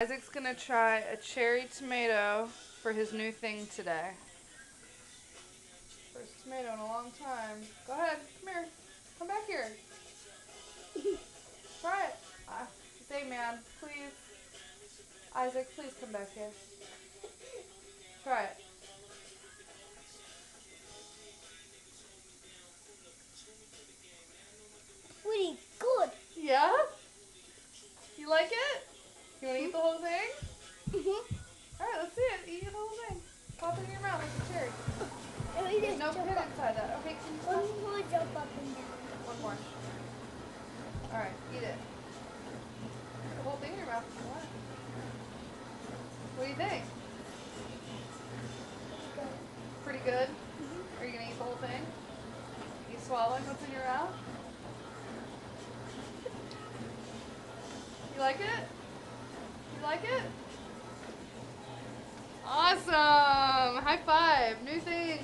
Isaac's gonna try a cherry tomato for his new thing today. First tomato in a long time. Go ahead, come here. Come back here. Try it. Say, man, please. Isaac, please come back here. Try it. Pretty good. Yeah? You like it? You wanna eat the whole thing? Alright, let's see it. Eat the whole thing. Pop it in your mouth like a cherry. There's no pit inside that. Okay, can you stop? One more jump up and down. One more. Alright, eat it. Put the whole thing in your mouth if you want. What do you think? Pretty good? Are you gonna eat the whole thing? You swallowing what's in your mouth? You like it? You like it? Awesome! High five! New thing!